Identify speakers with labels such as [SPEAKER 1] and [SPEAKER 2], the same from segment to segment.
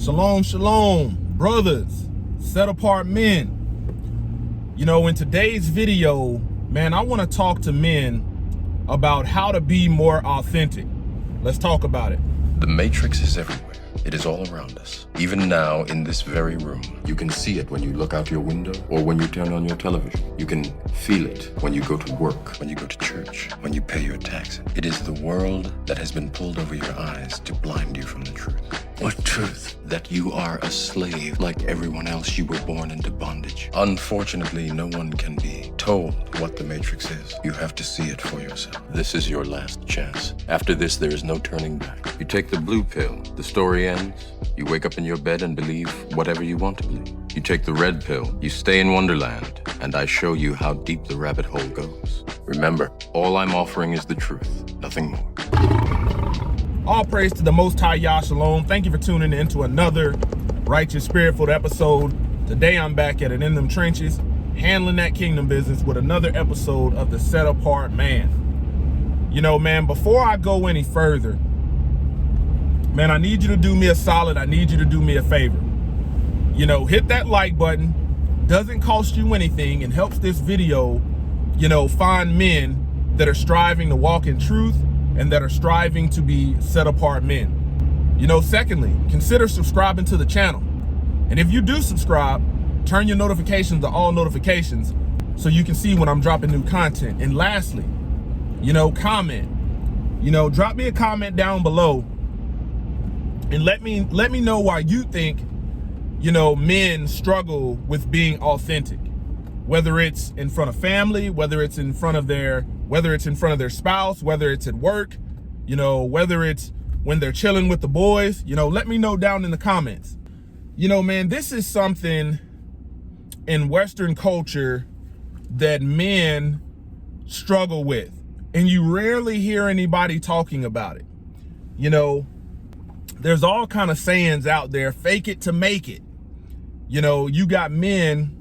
[SPEAKER 1] Shalom, shalom, brothers, set apart men. You know, in today's video, man, I want to talk to men about how to be more authentic. Let's talk about it.
[SPEAKER 2] The Matrix is everywhere. It is all around us. Even now, in this very room, you can see it when you look out your window or when you turn on your television. You can feel it when you go to work, when you go to church, when you pay your taxes. It is the world that has been pulled over your eyes to blind you from the truth. What truth? That you are a slave like everyone else. You were born into bondage. Unfortunately, no one can be told what the Matrix is. You have to see it for yourself. This is your last chance. After this, there is no turning back. You take the blue pill, the story ends. You wake up in your bed and believe whatever you want to believe. You take the red pill, you stay in Wonderland, and I show you how deep the rabbit hole goes. Remember, all I'm offering is the truth, nothing more.
[SPEAKER 1] All praise to the Most High, Yah Shalom. Thank you for tuning in to another Righteous Spirit-filled episode. Today I'm back at it in them trenches, handling that kingdom business with another episode of The Set Apart Man. You know, man, before I go any further, man, I need you to do me a solid. I need you to do me a favor. You know, hit that like button. Doesn't cost you anything and helps this video, you know, find men that are striving to walk in truth and that are striving to be set apart men. You know, secondly, consider subscribing to the channel. And if you do subscribe, turn your notifications to all notifications so you can see when I'm dropping new content. And lastly, you know, comment. You know, drop me a comment down below and let me know why you think, you know, men struggle with being authentic. Whether it's in front of family, whether it's in front of their spouse, whether it's at work, you know, whether it's when they're chilling with the boys, you know, let me know down in the comments. You know, man, this is something in Western culture that men struggle with, and you rarely hear anybody talking about it. You know, there's all kind of sayings out there, fake it to make it. You know, you got men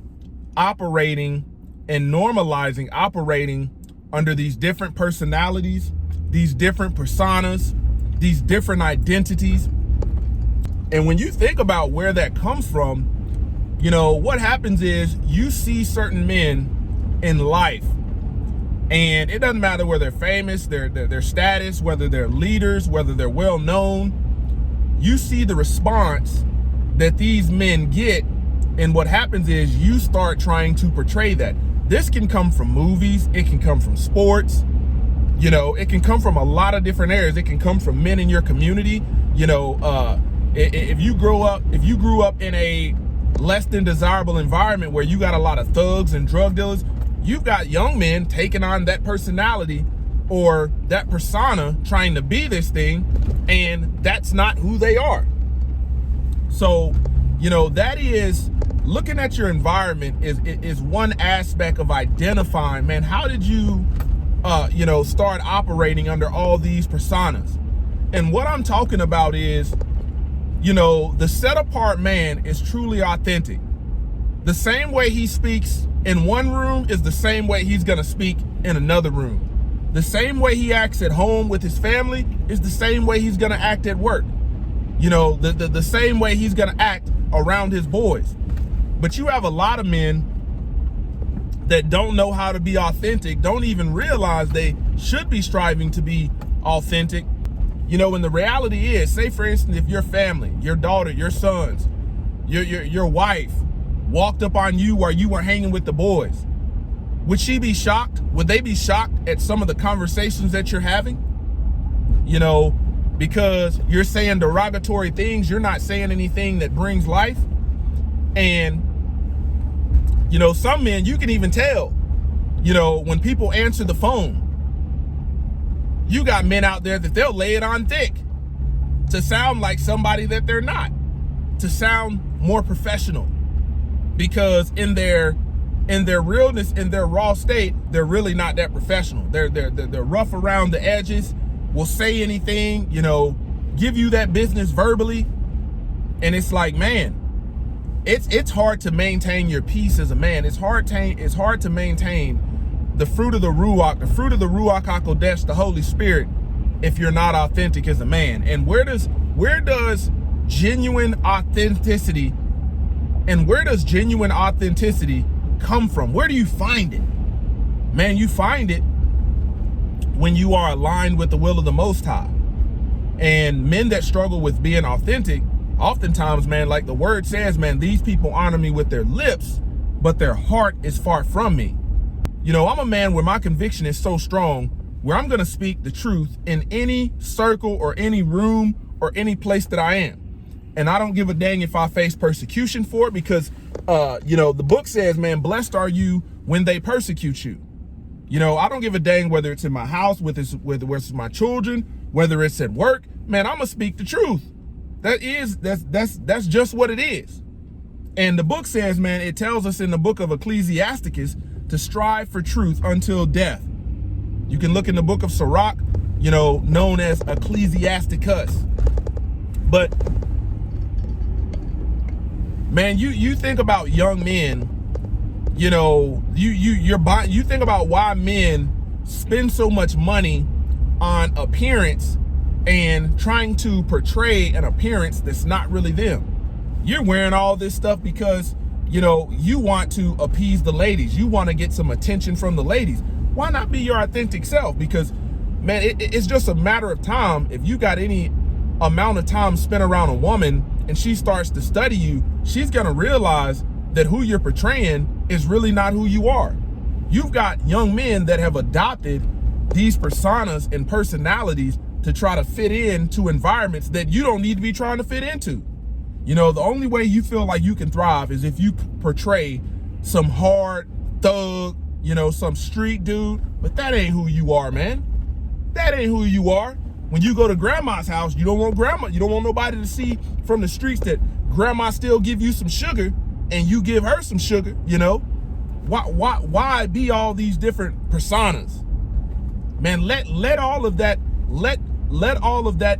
[SPEAKER 1] operating and normalizing operating under these different personalities, these different personas, these different identities. And when you think about where that comes from, you know, what happens is you see certain men in life, and it doesn't matter whether they're famous, their status, whether they're leaders, whether they're well known. You see the response that these men get, and what happens is you start trying to portray that. This can come from movies, it can come from sports, you know, it can come from a lot of different areas. It can come from men in your community. You know, if you grew up in a less than desirable environment where you got a lot of thugs and drug dealers, you've got young men taking on that personality or that persona, trying to be this thing, and that's not who they are. So, you know, that is, looking at your environment is one aspect of identifying, man, how did you, you know, start operating under all these personas? And what I'm talking about is, you know, the set apart man is truly authentic. The same way he speaks in one room is the same way he's going to speak in another room. The same way he acts at home with his family is the same way he's going to act at work. You know, the same way he's going to act around his boys. But you have a lot of men that don't know how to be authentic, don't even realize they should be striving to be authentic. You know, and the reality is, say for instance, if your family, your daughter, your sons, your wife walked up on you while you were hanging with the boys, would she be shocked? Would they be shocked at some of the conversations that you're having? You know, because you're saying derogatory things, you're not saying anything that brings life. And, you know, some men, you can even tell, you know, when people answer the phone, you got men out there that they'll lay it on thick to sound like somebody that they're not, to sound more professional, because in their realness, in their raw state, they're really not that professional. They're rough around the edges, will say anything, you know, give you that business verbally. And it's like, man, it's hard to maintain your peace as a man. It's hard to maintain the fruit of the Ruach HaKodesh, the Holy Spirit, if you're not authentic as a man. And where does genuine authenticity. And where does genuine authenticity come from? Where do you find it? Man, you find it when you are aligned with the will of the Most High. And men that struggle with being authentic, oftentimes, man, like the word says, man, these people honor me with their lips, but their heart is far from me. You know, I'm a man where my conviction is so strong, where I'm going to speak the truth in any circle or any room or any place that I am. And I don't give a dang if I face persecution for it, because, you know, the book says, man, blessed are you when they persecute you. You know, I don't give a dang whether it's in my house, whether it's my children, whether it's at work. Man, I'm gonna speak the truth. That's just what it is. And the book says, man, it tells us in the book of Ecclesiasticus to strive for truth until death. You can look in the book of Sirach, you know, known as Ecclesiasticus. But man, you think about young men, you know, you think about why men spend so much money on appearance and trying to portray an appearance that's not really them. You're wearing all this stuff because, you know, you want to appease the ladies. You want to get some attention from the ladies. Why not be your authentic self? Because, man, it's just a matter of time. If you got any amount of time spent around a woman and she starts to study you, she's going to realize that who you're portraying is really not who you are. You've got young men that have adopted these personas and personalities to try to fit into environments that you don't need to be trying to fit into. You know, the only way you feel like you can thrive is if you portray some hard thug, you know, some street dude, but that ain't who you are, man. That ain't who you are. When you go to grandma's house, you don't want nobody to see from the streets that grandma still give you some sugar and you give her some sugar, you know? Why be all these different personas? Man, let all of that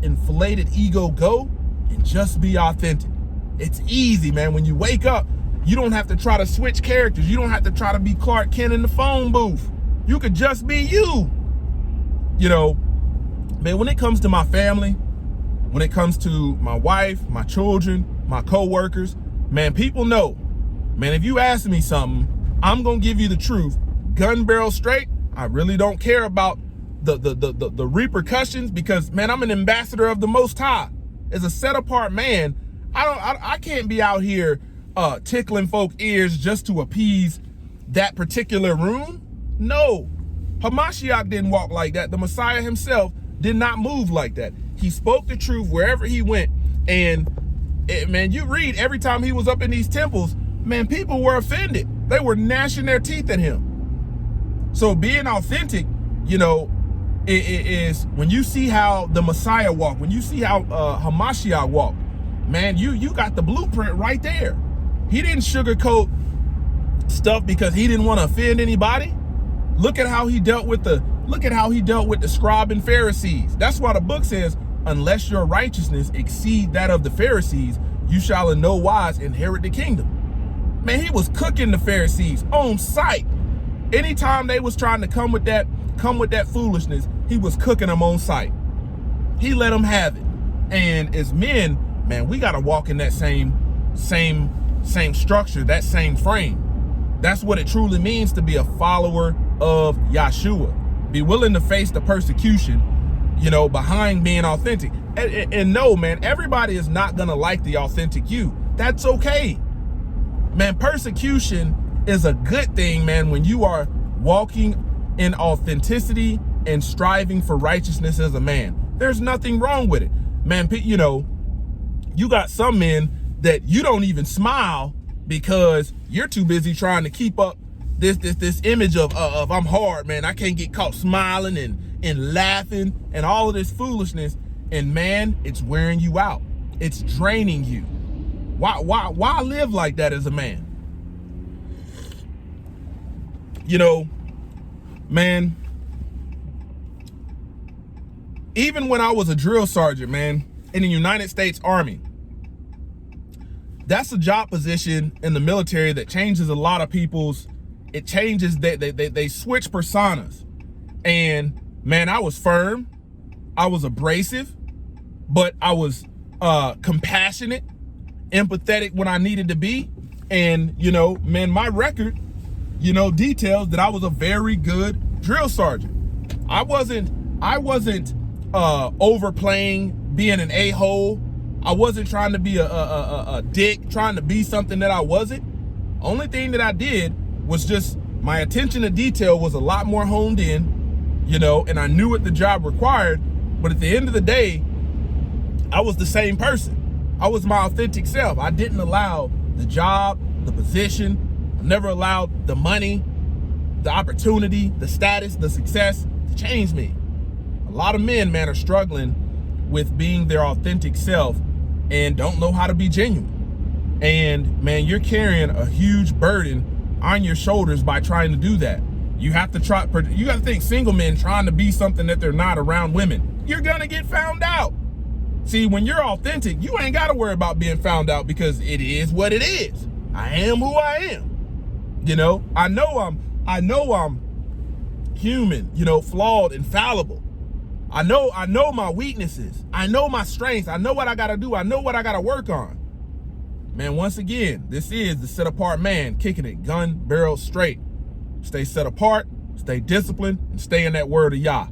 [SPEAKER 1] inflated ego go and just be authentic. It's easy, man. When you wake up, you don't have to try to switch characters. You don't have to try to be Clark Kent in the phone booth. You could just be you. You know, man, when it comes to my family, when it comes to my wife, my children, my co-workers, man, people know, man, if you ask me something, I'm going to give you the truth. Gun barrel straight. I really don't care about the repercussions, because, man, I'm an ambassador of the Most High. As a set apart man, I can't be out here tickling folk ears just to appease that particular room. No, Hamashiach didn't walk like that. The Messiah himself did not move like that. He spoke the truth wherever he went. And man, you read every time he was up in these temples, man, people were offended. They were gnashing their teeth at him. So being authentic, you know, it is when you see how the Messiah walked, when you see how Hamashiach walked, man, you got the blueprint right there. He didn't sugarcoat stuff because he didn't want to offend anybody. Look at how he dealt with the scribe and Pharisees. That's why the book says, unless your righteousness exceed that of the Pharisees, you shall in no wise inherit the kingdom. Man, he was cooking the Pharisees on sight. Anytime they was trying to come with that foolishness, he was cooking them on sight. He let them have it. And as men, man, we got to walk in that same structure, that same frame. That's what it truly means to be a follower of Yahshua. Be willing to face the persecution, you know, behind being authentic. And no, man, everybody is not going to like the authentic you. That's okay. Man, persecution is a good thing, man, when you are walking in authenticity and striving for righteousness as a man. There's nothing wrong with it. Man, you know, you got some men that you don't even smile because you're too busy trying to keep up this image of I'm hard, man. I can't get caught smiling and laughing and all of this foolishness. And man, it's wearing you out. It's draining you. Why live like that as a man? You know, man, even when I was a drill sergeant, man, in the United States Army, that's a job position in the military that changes a lot of people's, it changes, they switch personas. And man, I was firm, I was abrasive, but I was compassionate, empathetic when I needed to be. And, you know, man, my record, you know, details that I was a very good drill sergeant. I wasn't overplaying, being an a-hole. I wasn't trying to be a dick, trying to be something that I wasn't. Only thing that I did was just, my attention to detail was a lot more honed in, you know, and I knew what the job required. But at the end of the day, I was the same person. I was my authentic self. I didn't allow the job, the position, I never allowed the money, the opportunity, the status, the success to change me. A lot of men, man, are struggling with being their authentic self and don't know how to be genuine. And man, you're carrying a huge burden on your shoulders by trying to do that. You have to think single men trying to be something that they're not around women. You're gonna get found out. See, when you're authentic, you ain't gotta worry about being found out because it is what it is. I am who I am. You know, I know I'm human, you know, flawed and fallible. I know my weaknesses. I know my strengths. I know what I gotta do. I know what I gotta work on. Man, once again, this is the Set Apart Man, kicking it gun barrel straight. Stay set apart, stay disciplined, and stay in that word of Yah.